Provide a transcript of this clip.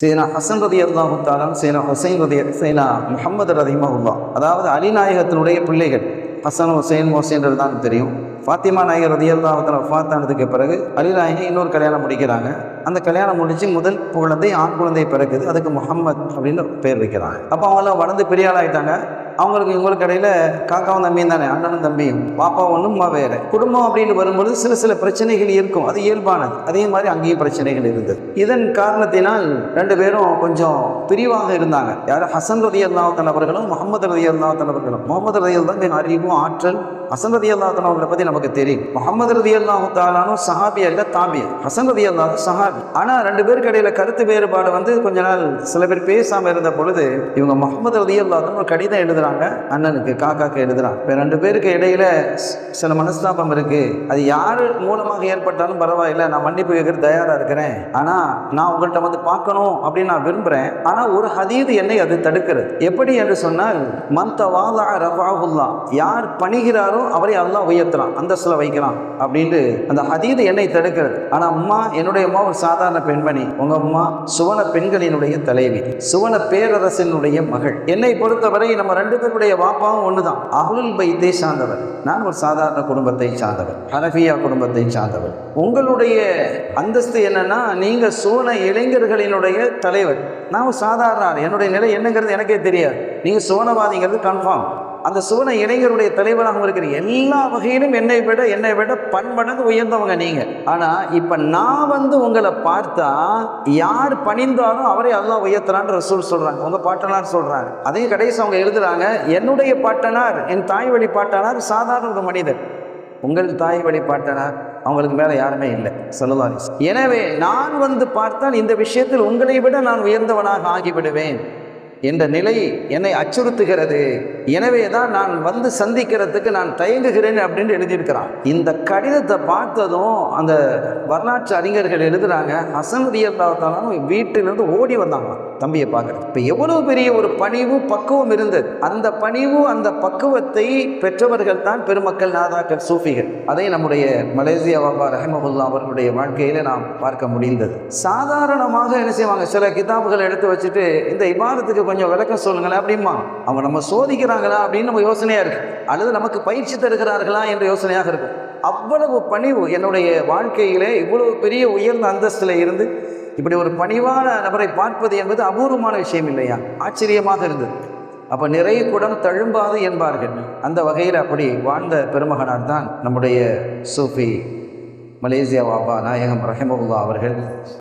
China Hasan ரலியல்லாஹு தஆலா, China Hussain China Muhammad ரஹிமஹுல்லா, அதாவது அலிநாயகத்தினுடைய பிள்ளைகள் ஹசன் ஹுசைன் மொஹ்சின்றது தான் தெரியும். ஃபாத்திமா நாயகர் ரலியல்லாஹு தஆலா வஃபாத்தானதுக்கு பிறகு அலிநாயகி இன்னொரு கல்யாணம் முடிக்கிறாங்க. அந்த கல்யாணம் முடிச்சு முதல் குழந்தை ஆண் குழந்தை பிறகுது. அதுக்கு முஹம்மத் அப்படின்னு பேர் வைக்கிறாங்க. அப்போ அவங்களாம் வளர்ந்து பெரிய ஆளாயிட்டாங்க. அவங்களுக்கு இவங்களுக்கு இடையில காக்காவும் தம்பியும் தானே, அண்ணனும் தம்பியும், பாப்பா ஒன்றும் அம்மா வேறு. குடும்பம் அப்படின்னு வரும்பொழுது சில பிரச்சனைகள் இருக்கும், அது இயல்பானது. அதே மாதிரி அங்கேயும் பிரச்சனைகள் இருந்தது. இதன் காரணத்தினால் ரெண்டு பேரும் கொஞ்சம் பிரிவாக இருந்தாங்க. யாரும் ஹசன் ரலியல்லாஹு தஆலா அவர்களும் முஹம்மது ரலியல்லாஹு தஆலா அவர்களும். முஹம்மது ரலியல்லாஹு தஆலா அறிவும் ஆற்றல், ஹசன் ரலியல்லாஹு தஆலா அவர்களை பற்றி நமக்கு தெரியும். முஹம்மது ரலியல்லாஹு தஆலாவும் சஹாபி அல்ல, தாபி. ஹசன் ரலியல்லாஹு சஹாபி. ஆனால் ரெண்டு பேருக்கு இடையில கருத்து வேறுபாடு வந்து கொஞ்ச நாள் சில பேர் பேசாமல் இருந்த பொழுது இவங்க முஹம்மது ரலியல்லாஹு ஒரு கடிதம் எழுதுறாங்க அண்ணனுக்கு, காக்காக்கு எழுதுறாங்க. இப்போ ரெண்டு பேருக்கு இடையில சில மனஸ்தாபம் இருக்கு. அது யாரு மூலமாக ஏற்பட்டாலும் பரவாயில்லை, நான் மன்னிப்பு கேட்கற தயாரா இருக்கிறேன். ஆனா நான் உங்கள்கிட்ட வந்து பார்க்கணும் அப்படின்னு நான் விரும்புறேன். ஆனா ஒரு ஹதீது என்னை அது தடுக்கிறது. எப்படி என்று சொன்னால், மன் தவாதஅ ரஃபஅஹுல்லாஹ், யார் பணிகிறாரோ அவரை அல்லாஹ் உயர்த்தலாம், அந்தஸ்துல வைக்கலாம் அப்படின்ட்டு அந்த ஹதீது என்னை தடுக்கிறது. ஆனா அம்மா, என்னுடைய அம்மா ஒரு சாதாரண பெண்மணி, உங்க அம்மா சுவன பெண்களினுடைய தலைவி, சுவன பேரரசினுடைய மகள். என்னை பொறுத்தவரை நம்ம ரெண்டு பேருடைய வாப்பாவும் ஒண்ணுதான், அஹ்லுல் பைத்தை சார்ந்தவர். நான் ஒரு சாதாரண குடும்பத்தை சார்ந்தவர், ஹனஃபியா குடும்பத்தை சார்ந்தவர். உங்களுடைய அந்தஸ்து என்னன்னா, நீங்க சுவன இளைஞர்களினுடைய தலைவர், நான் ஒரு சாதாரண ஆள். என்னுடைய நிலை என்னங்கிறது எனக்கே தெரியாது. நீங்க சுவனவாதிங்கிறது கன்ஃபார்ம். அந்த சுவன இளைஞருடைய தலைவராக இருக்கிற எல்லா வகையிலும் என்னை விட பன்மடங்கு உயர்ந்தவங்க நீங்க. ஆனா இப்ப நான் வந்து உங்களை பார்த்தா யார் பணிந்தாலும் அவரை அல்லாஹ் உயர்த்தலான்னு ரசூல் சொல்றாங்க, உங்க பாட்டனார் சொல்றாங்க. அதையும் கடைசி அவங்க எழுதுறாங்க, என்னுடைய பாட்டனார், என் தாய் வழி பாட்டனார் சாதாரண ஒரு மனிதர், உங்கள் தாய் வழி பாட்டனார் அவங்களுக்கு மேல யாருமே இல்லை ஸல்லல்லாஹு அலைஹி வஸல்லம். எனவே நான் வந்து பார்த்தால் இந்த விஷயத்தில் உங்களை விட நான் உயர்ந்தவனாக ஆகிவிடுவேன் என்ற நிலை என்னை அச்சுறுத்துகிறது. எனவே தான் நான் வந்து சந்திக்கிறதுக்கு நான் தயங்குகிறேன் அப்படின்னு எழுதியிருக்கிறான். இந்த கடிதத்தை பார்த்ததும் அந்த வரலாற்று அறிஞர்கள் எழுதுறாங்க, ஹசன் ரலியல்லாஹு தஆலா வீட்டிலிருந்து ஓடி வந்தாங்க தம்பியை பார்க்கறது. இப்போ எவ்வளவு பெரிய ஒரு பணிவு பக்குவம் இருந்தது. அந்த பணிவு அந்த பக்குவத்தை பெற்றவர்கள் தான் பெருமக்கள், நாதாக்கள், சூஃபிகள். அதை நம்முடைய மலேசியா பாபா ரஹிமஹுல்லா அவர்களுடைய வாழ்க்கையில நாம் பார்க்க முடிந்தது. சாதாரணமாக என்ன செய்வாங்க, சில கிதாபுகளை எடுத்து வச்சுட்டு இந்த இபாதத்துக்கு கொஞ்சம் விளக்கம் சொல்லுங்களேன் அப்படிமா. அவங்க நம்ம சோதிக்கிறாங்களா அப்படின்னு நம்ம யோசனையா இருக்கு, அல்லது நமக்கு பயிற்சி தருகிறார்களா என்ற யோசனையாக இருக்கும். அவ்வளவு பணிவு என்னுடைய வாழ்க்கையிலே, இவ்வளவு பெரிய உயர்ந்த அந்தஸ்துல இருந்து இப்படி ஒரு பணிவான நபரை பார்ப்பது என்பது அபூர்வமான விஷயம் இல்லையா, ஆச்சரியமாக இருந்தது. அப்ப நிறைய குடம் தழும்பாது என்பார்கள். அந்த வகையில் அப்படி வாழ்ந்த பெருமகனார் தான் நம்முடைய சூஃபி மலேசியா பாபா நாயகம் ரஹிமஹுல்லா அவர்கள்.